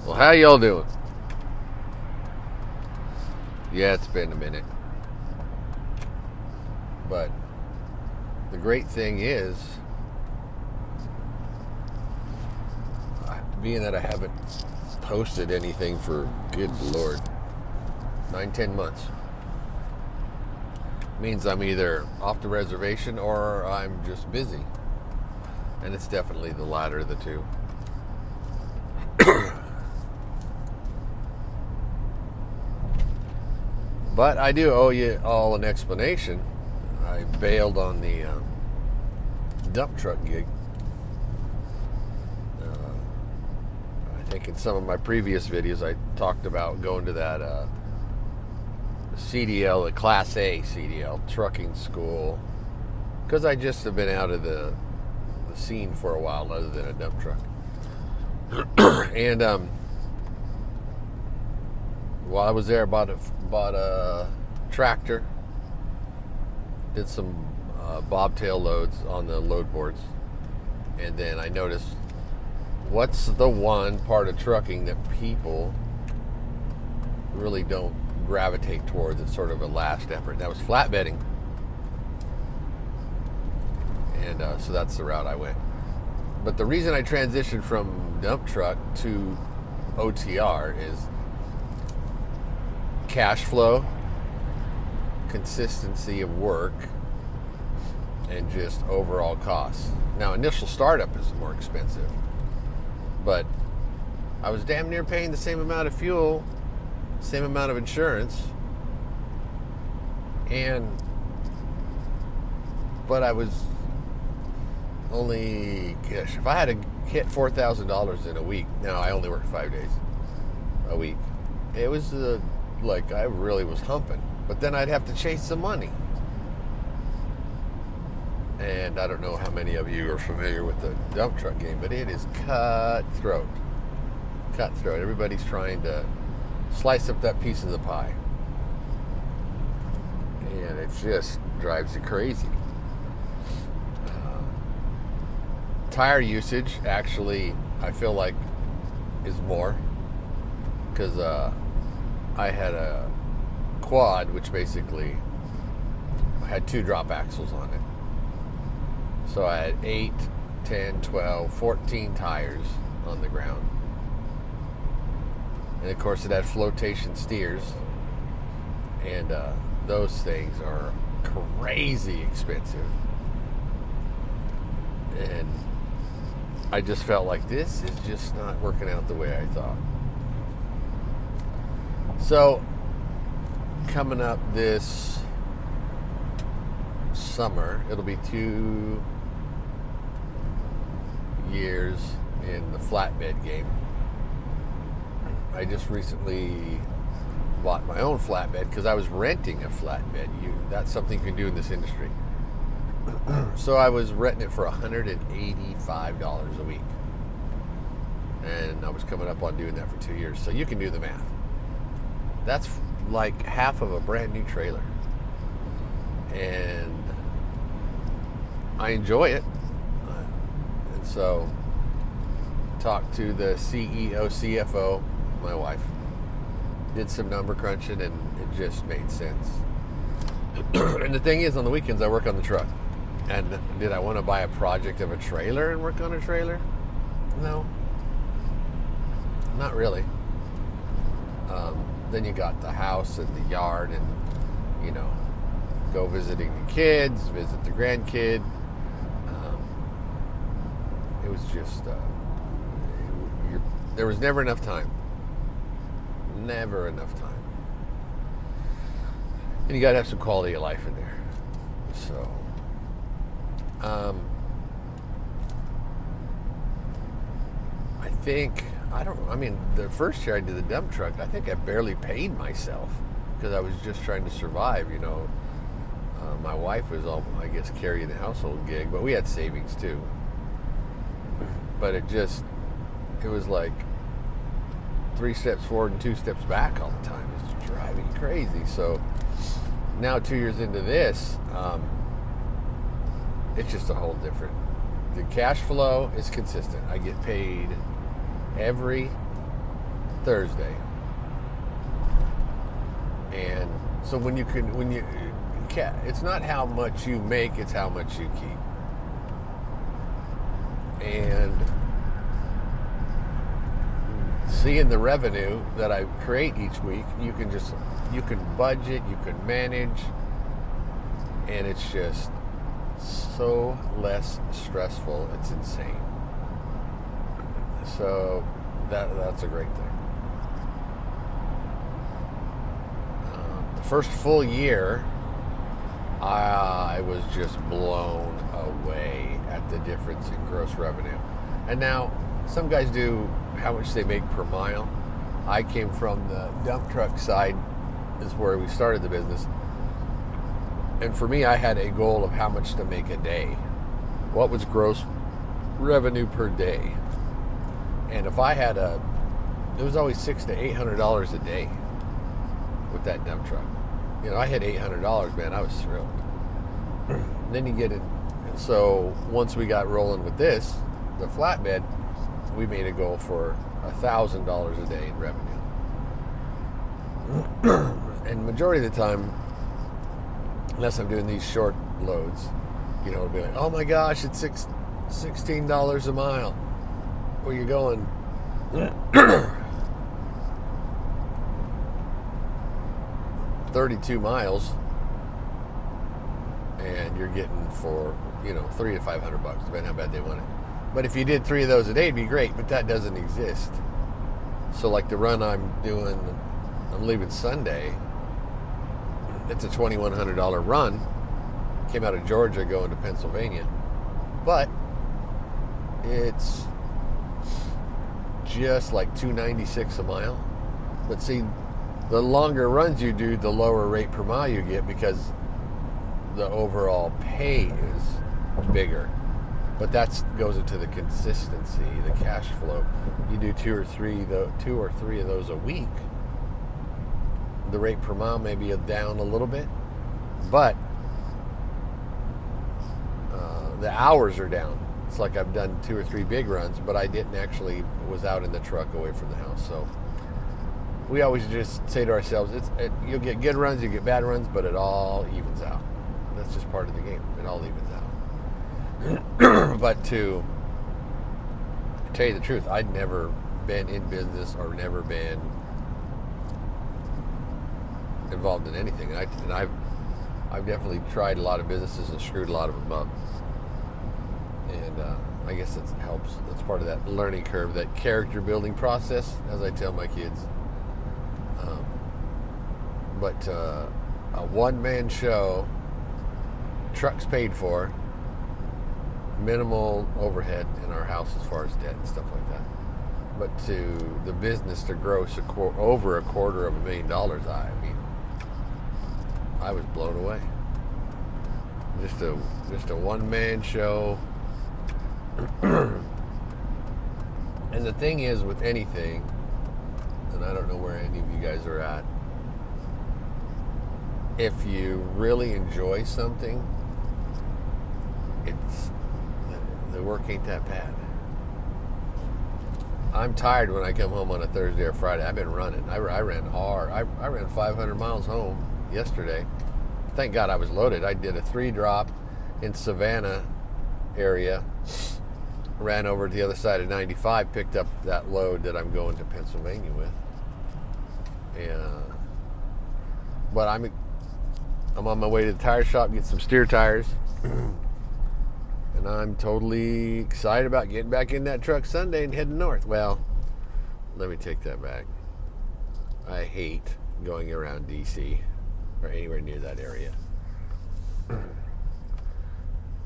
Well, how y'all doing? Yeah, it's been a minute. But the great thing is, being that I haven't posted anything for, good Lord, 9-10 months, means I'm either off the reservation or I'm just busy. And it's definitely the latter of the two. But I do owe you all an explanation. I bailed on the dump truck gig. I think in some of my previous videos I talked about going to that CDL, the Class A CDL trucking school, because I just have been out of the scene for a while other than a dump truck. And while I was there, I bought a tractor, did some bobtail loads on the load boards, and then I noticed, what's the one part of trucking that people really don't gravitate towards? It's sort of a last effort. That was flatbedding. And so that's the route I went. But the reason I transitioned from dump truck to OTR is cash flow, consistency of work, and just overall costs. Now, initial startup is more expensive, but I was damn near paying the same amount of fuel, same amount of insurance, but I was only, gosh, if I had to hit $4,000 in a week, now I only work 5 days a week, it was like I really was humping. But then I'd have to chase some money. And I don't know how many of you are familiar with the dump truck game, but it is cutthroat. Cutthroat. Everybody's trying to slice up that piece of the pie. And it just drives you crazy. Tire usage, actually, I feel like is more. Because I had a quad, which basically had 2 drop axles on it. So I had 8, 10, 12, 14 tires on the ground. And of course it had flotation steers. And those things are crazy expensive. And I just felt like this is just not working out the way I thought. So, coming up this summer, it'll be 2 years in the flatbed game. I just recently bought my own flatbed because I was renting a flatbed. That's something you can do in this industry. So I was renting it for $185 a week. And I was coming up on doing that for 2 years. So you can do the math. That's like half of a brand new trailer. And I enjoy it. And so talked to the CEO, CFO, my wife, did some number crunching, and it just made sense. And the thing is, on the weekends I work on the truck. And did I want to buy a project of a trailer and work on a trailer? No. Not really. Then you got the house and the yard, and, go visiting the kids, visit the grandkid. It was just, there was never enough time. Never enough time. And you got to have some quality of life in there. So, the first year I did the dump truck, I think I barely paid myself because I was just trying to survive, My wife was carrying the household gig, but we had savings too. But it was like 3 steps forward and 2 steps back all the time. It's driving crazy. So now 2 years into this, it's just a whole different. The cash flow is consistent. I get paid every Thursday. And so it's not how much you make, it's how much you keep. And seeing the revenue that I create each week, you can budget, you can manage, and it's just so less stressful. It's insane. So that's a great thing. The first full year, I was just blown away at the difference in gross revenue. And now, some guys do how much they make per mile. I came from the dump truck side, is where we started the business. And for me, I had a goal of how much to make a day. What was gross revenue per day? And if I had it was always $600 to $800 a day with that dump truck. You know, I hit $800, man. I was thrilled. Then you get it. So once we got rolling with this, the flatbed, we made a goal for $1,000 a day in revenue. And majority of the time, unless I'm doing these short loads, you know, it'll be like, oh my gosh, it's $16 a mile. Where you going? 32 miles, and you're getting for, you know, $300 to $500, depending how bad they want it. But if you did 3 of those a day, it'd be great, but that doesn't exist. So like the run I'm leaving Sunday, it's a $2,100 run. Came out of Georgia going to Pennsylvania. But it's just like $296 a mile. But see, the longer runs you do, the lower rate per mile you get, because the overall pay is bigger. But that goes into the consistency, the cash flow. You do two or three of those a week, the rate per mile may be down a little bit, but the hours are down. It's like I've done 2 or 3 big runs, but I didn't actually was out in the truck away from the house. So we always just say to ourselves, you'll get good runs, you get bad runs, but it all evens out. That's just part of the game. It all evens out. But to tell you the truth, I'd never been in business or never been involved in anything. And I've definitely tried a lot of businesses and screwed a lot of them up. And I guess that helps. That's part of that learning curve, that character building process, as I tell my kids. But a one-man show, trucks paid for, minimal overhead in our house as far as debt and stuff like that. But to the business to gross over $250,000, I mean, I was blown away. Just a one-man show. And the thing is with anything, and I don't know where any of you guys are at, if you really enjoy something, the work ain't that bad. I'm tired when I come home on a Thursday or Friday. I've been running. I ran hard. I ran 500 miles home yesterday. Thank God I was loaded. I did a 3-drop in Savannah area, ran over to the other side of 95, picked up that load that I'm going to Pennsylvania with. But I'm on my way to the tire shop, get some steer tires. And I'm totally excited about getting back in that truck Sunday and heading north. Well, let me take that back. I hate going around D.C. or anywhere near that area.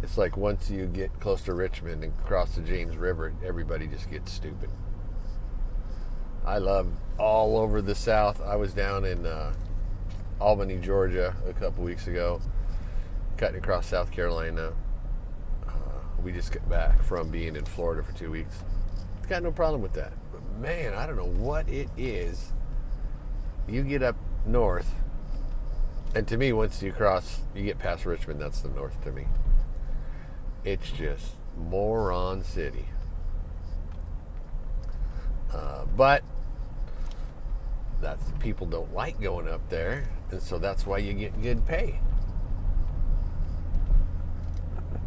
It's like once you get close to Richmond and cross the James River, everybody just gets stupid. I love all over the South. I was down in Albany, Georgia a couple weeks ago, cutting across South Carolina. We just got back from being in Florida for 2 weeks. Got no problem with that. But man, I don't know what it is. You get up north, and to me, once you get past Richmond, that's the north to me. It's just moron city. But That's people don't like going up there, and so that's why you get good pay.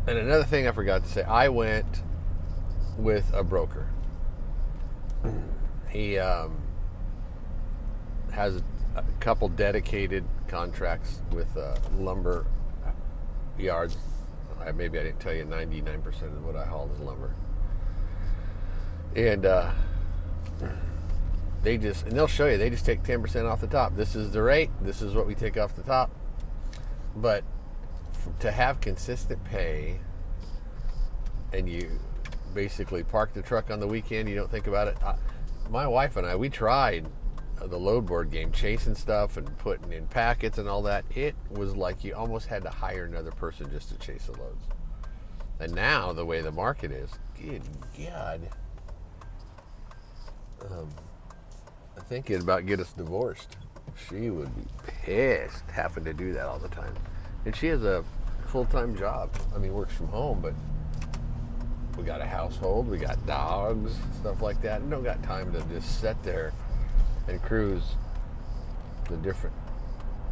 And another thing I forgot to say, I went with a broker. He has a couple dedicated contracts with lumber yards. Maybe I didn't tell you 99% of what I haul is lumber. And they'll show you, they just take 10% off the top. This is the rate, this is what we take off the top. But to have consistent pay, and you basically park the truck on the weekend, you don't think about it. My wife and I, we tried the load board game, chasing stuff and putting in packets and all that. It was like you almost had to hire another person just to chase the loads. And now, the way the market is, good God, I think it'd about get us divorced. She would be pissed having to do that all the time. And she has a full-time job. I mean, works from home, but we got a household, we got dogs, stuff like that. And don't got time to just sit there and cruise the different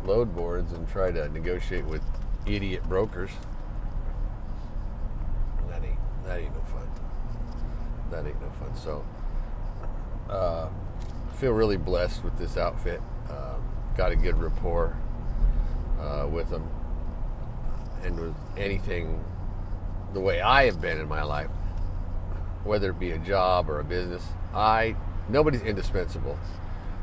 load boards and try to negotiate with idiot brokers. That ain't no fun. That ain't no fun. So, I feel really blessed with this outfit. Got a good rapport with them, and with anything the way I have been in my life, whether it be a job or a business, nobody's indispensable.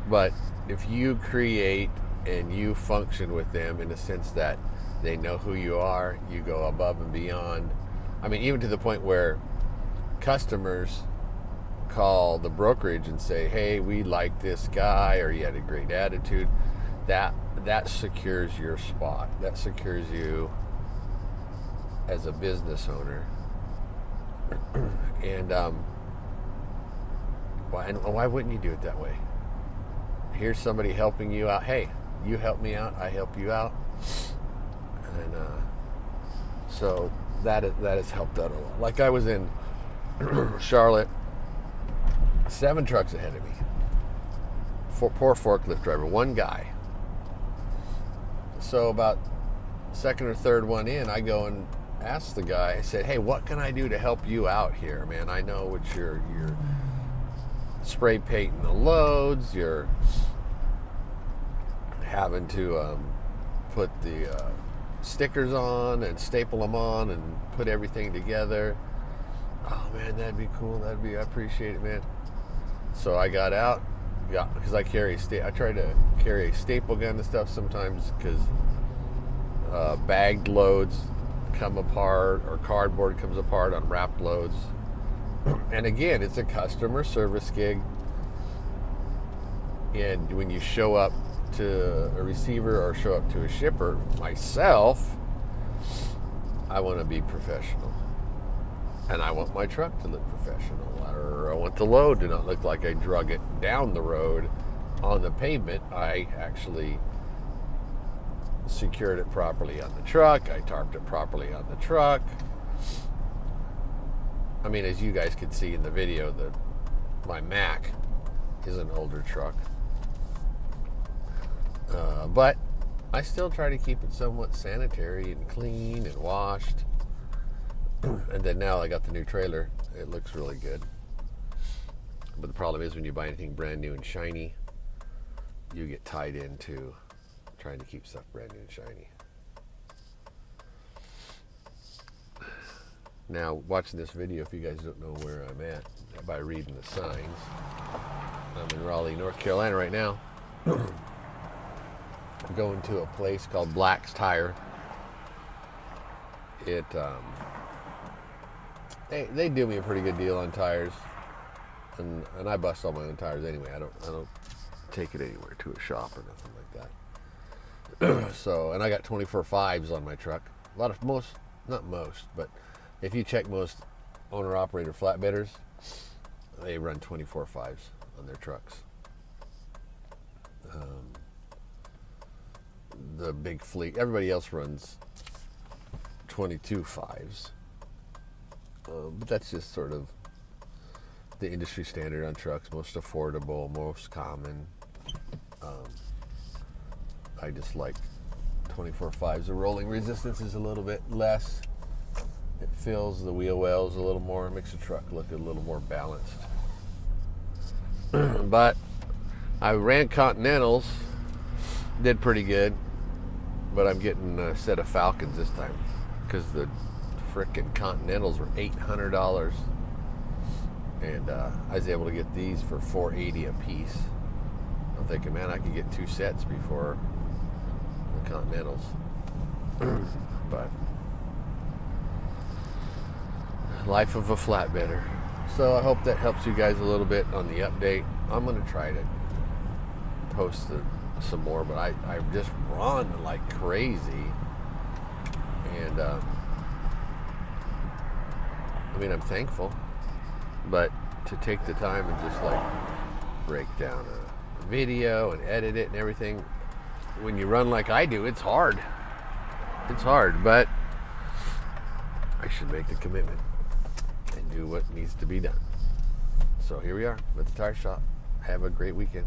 But if you create and you function with them in the sense that they know who you are, you go above and beyond. I mean, even to the point where customers call the brokerage and say, hey, we like this guy, or he had a great attitude. That secures your spot. That secures you as a business owner. And why wouldn't you do it that way? Here's somebody helping you out. Hey, you help me out, I help you out. And so that has helped out a lot. Like, I was in Charlotte, 7 trucks ahead of me. Poor forklift driver, one guy. So about second or third one in, I go and ask the guy, I said, hey, what can I do to help you out here, man? I know what you're spray painting the loads, you're having to put the stickers on and staple them on and put everything together. Oh man, that'd be cool. I appreciate it, man. So I got out, because I try to carry a staple gun and stuff sometimes, because bagged loads come apart, or cardboard comes apart on wrapped loads. And again, it's a customer service gig. And when you show up to a receiver or show up to a shipper, myself, I want to be professional. And I want my truck to look professional. Or I want the load to not look like I drug it down the road on the pavement. I actually secured it properly on the truck. I tarped it properly on the truck. I mean, as you guys can see in the video, my Mac is an older truck. But I still try to keep it somewhat sanitary and clean and washed. And then now I got the new trailer. It looks really good. But the problem is, when you buy anything brand new and shiny, you get tied into trying to keep stuff brand new and shiny. Now, watching this video, if you guys don't know where I'm at by reading the signs, I'm in Raleigh, North Carolina right now. I'm going to a place called Black's Tire. They do me a pretty good deal on tires, and I bust all my own tires anyway. I don't take it anywhere to a shop or nothing like that. So, and I got 24 5s on my truck. Not most, but if you check most owner-operator flatbedders, they run 24 5s on their trucks. The big fleet, everybody else runs 22 5s. But that's just sort of the industry standard on trucks, most affordable, most common. I just like 24.5s. The rolling resistance is a little bit less. It fills the wheel wells a little more, makes the truck look a little more balanced. But I ran Continentals, did pretty good, but I'm getting a set of Falcons this time because the frickin' Continentals were $800, and I was able to get these for $480 a piece. I'm thinking, man, I could get 2 sets before the Continentals. But life of a flatbedder. So I hope that helps you guys a little bit on the update. I'm going to try to post some more, but I just run like crazy. And I mean, I'm thankful, but to take the time and just like break down a video and edit it and everything, when you run like I do, it's hard. It's hard, but I should make the commitment and do what needs to be done. So here we are at the tire shop. Have a great weekend.